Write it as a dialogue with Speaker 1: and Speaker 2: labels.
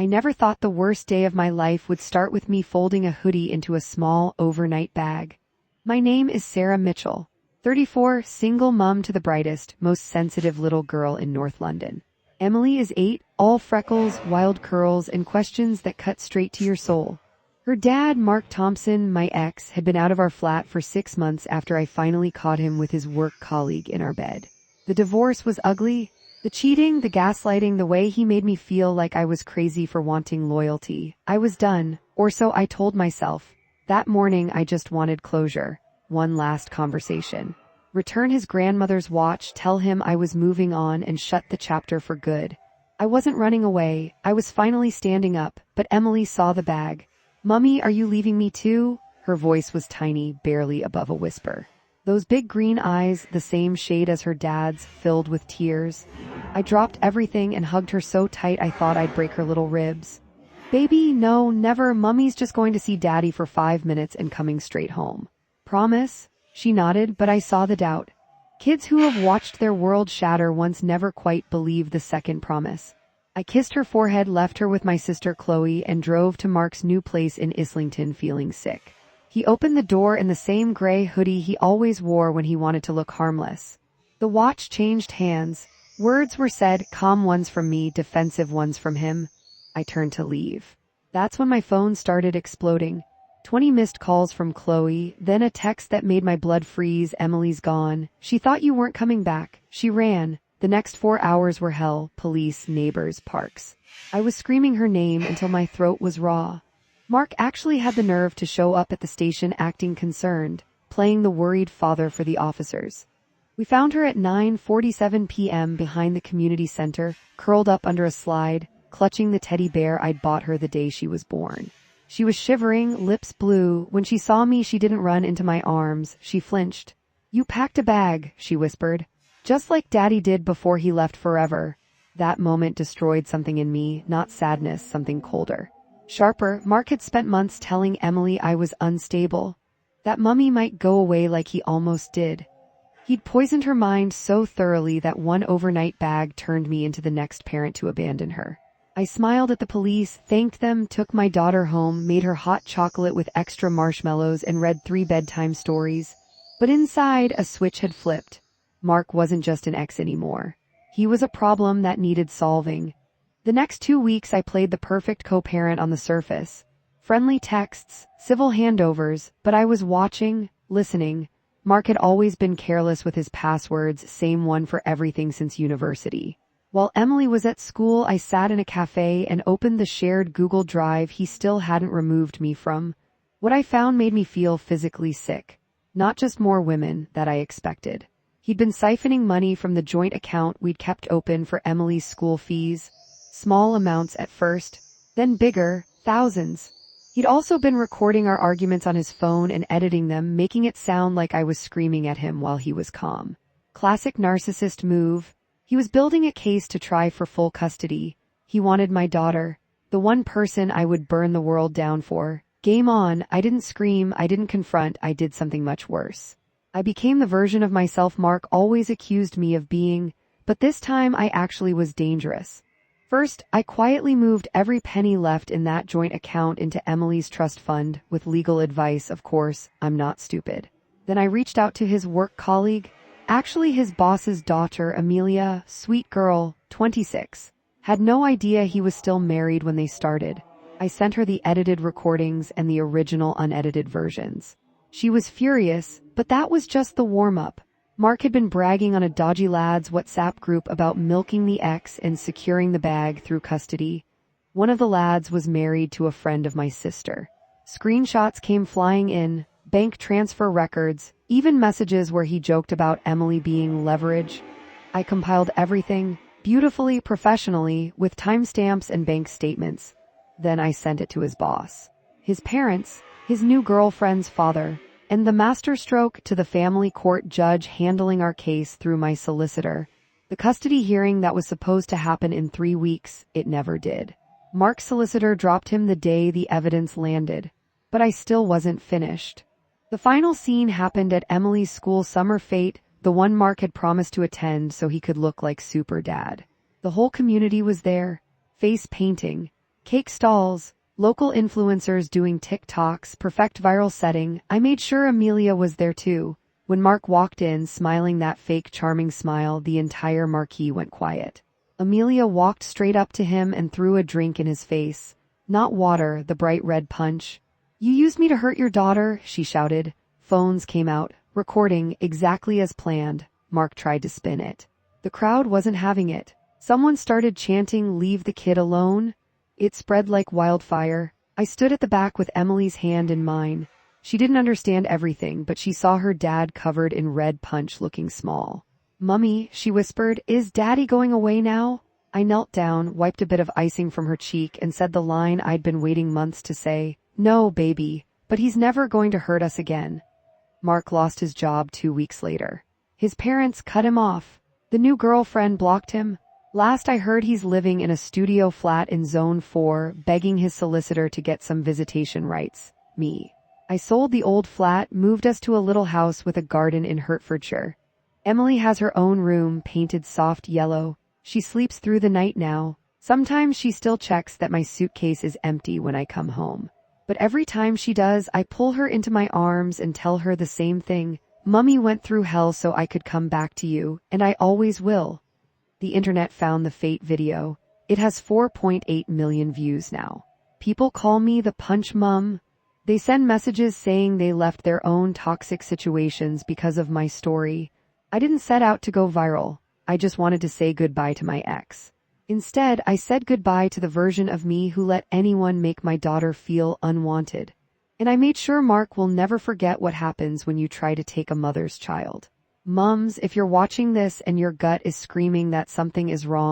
Speaker 1: I never thought the worst day of my life would start with me folding a hoodie into a small overnight bag. My name is Sarah Mitchell, 34, single mom to the brightest, most sensitive little girl in North London. Emily is 8, all freckles, wild curls, and questions that cut straight to your soul. Her dad, Mark Thompson, my ex, had been out of our flat for 6 months after I finally caught him with his work colleague in our bed. The divorce was ugly. The cheating, the gaslighting, the way he made me feel like I was crazy for wanting loyalty. I was done, or so I told myself. That morning I just wanted closure. One last conversation. Return his grandmother's watch, tell him I was moving on, and shut the chapter for good. I wasn't running away. I was finally standing up, but Emily saw the bag. "Mummy, are you leaving me too?" Her voice was tiny, barely above a whisper. Those big green eyes, the same shade as her dad's, filled with tears. I dropped everything and hugged her so tight I thought I'd break her little ribs. "Baby, no, never. Mummy's just going to see Daddy for 5 minutes and coming straight home." "Promise?" She nodded, but I saw the doubt. Kids who have watched their world shatter once never quite believe the second promise. I kissed her forehead, left her with my sister Chloe, and drove to Mark's new place in Islington feeling sick. He opened the door in the same gray hoodie he always wore when he wanted to look harmless. The watch changed hands. Words were said, calm ones from me, defensive ones from him. I turned to leave. That's when my phone started exploding. 20 missed calls from Chloe, then a text that made my blood freeze. "Emily's gone. She thought you weren't coming back. She ran." The next 4 hours were hell. Police, neighbors, parks. I was screaming her name until my throat was raw. Mark actually had the nerve to show up at the station acting concerned, playing the worried father for the officers. We found her at 9:47 p.m. behind the community center, curled up under a slide, clutching the teddy bear I'd bought her the day she was born. She was shivering, lips blue. When she saw me, she didn't run into my arms. She flinched. "You packed a bag," she whispered. "Just like Daddy did before he left forever." That moment destroyed something in me, not sadness, something colder. Sharper. Mark had spent months telling Emily I was unstable, that Mummy might go away like he almost did. He'd poisoned her mind so thoroughly that one overnight bag turned me into the next parent to abandon her. I smiled at the police, thanked them, took my daughter home, made her hot chocolate with extra marshmallows, and read 3 bedtime stories. But inside, a switch had flipped. Mark wasn't just an ex anymore. He was a problem that needed solving. The next 2 weeks I played the perfect co-parent on the surface. Friendly texts, civil handovers, but I was watching, listening. Mark had always been careless with his passwords, same one for everything since university. While Emily was at school, I sat in a cafe and opened the shared Google Drive he still hadn't removed me from. What I found made me feel physically sick. Not just more women that I expected. He'd been siphoning money from the joint account we'd kept open for Emily's school fees. Small amounts at first, then bigger, thousands. He'd also been recording our arguments on his phone and editing them, making it sound like I was screaming at him while he was calm. Classic narcissist move. He was building a case to try for full custody. He wanted my daughter, the one person I would burn the world down for. Game on. I didn't scream, I didn't confront, I did something much worse. I became the version of myself Mark always accused me of being, but this time I actually was dangerous. First, I quietly moved every penny left in that joint account into Emily's trust fund, with legal advice, of course. I'm not stupid. Then I reached out to his work colleague, actually his boss's daughter, Amelia, sweet girl, 26. Had no idea he was still married when they started. I sent her the edited recordings and the original unedited versions. She was furious, but that was just the warm-up. Mark had been bragging on a dodgy lad's WhatsApp group about milking the ex and securing the bag through custody. One of the lads was married to a friend of my sister. Screenshots came flying in, bank transfer records, even messages where he joked about Emily being leverage. I compiled everything, beautifully, professionally, with timestamps and bank statements. Then I sent it to his boss, his parents, his new girlfriend's father, and the masterstroke to the family court judge handling our case through my solicitor. The custody hearing that was supposed to happen in 3 weeks, it never did. Mark's solicitor dropped him the day the evidence landed, but I still wasn't finished. The final scene happened at Emily's school summer fete, the one Mark had promised to attend so he could look like super dad. The whole community was there, face painting. Cake stalls, local influencers doing TikToks, perfect viral setting. I made sure Amelia was there too. When Mark walked in, smiling that fake charming smile, the entire marquee went quiet. Amelia walked straight up to him and threw a drink in his face. Not water, the bright red punch. You used me to hurt your daughter, she shouted. Phones came out, recording exactly as planned. Mark tried to spin it. The crowd wasn't having it. Someone started chanting, "Leave the kid alone." It spread like wildfire. I stood at the back with Emily's hand in mine. She didn't understand everything, but she saw her dad covered in red punch looking small. "Mummy," she whispered, "is Daddy going away now?" I knelt down, wiped a bit of icing from her cheek, and said the line I'd been waiting months to say. "No, baby, but he's never going to hurt us again." Mark lost his job 2 weeks later. His parents cut him off. The new girlfriend blocked him. Last I heard, he's living in a studio flat in Zone 4, begging his solicitor to get some visitation rights. Me. I sold the old flat, moved us to a little house with a garden in Hertfordshire. Emily has her own room, painted soft yellow. She sleeps through the night now. Sometimes she still checks that my suitcase is empty when I come home. But every time she does, I pull her into my arms and tell her the same thing. Mummy went through hell so I could come back to you, and I always will. The internet found the Fate video. It has 4.8 million views now. People call me the Punch Mum. They send messages saying they left their own toxic situations because of my story. I didn't set out to go viral. I just wanted to say goodbye to my ex. Instead, I said goodbye to the version of me who let anyone make my daughter feel unwanted. And I made sure Mark will never forget what happens when you try to take a mother's child. Mums, if you're watching this and your gut is screaming that something is wrong,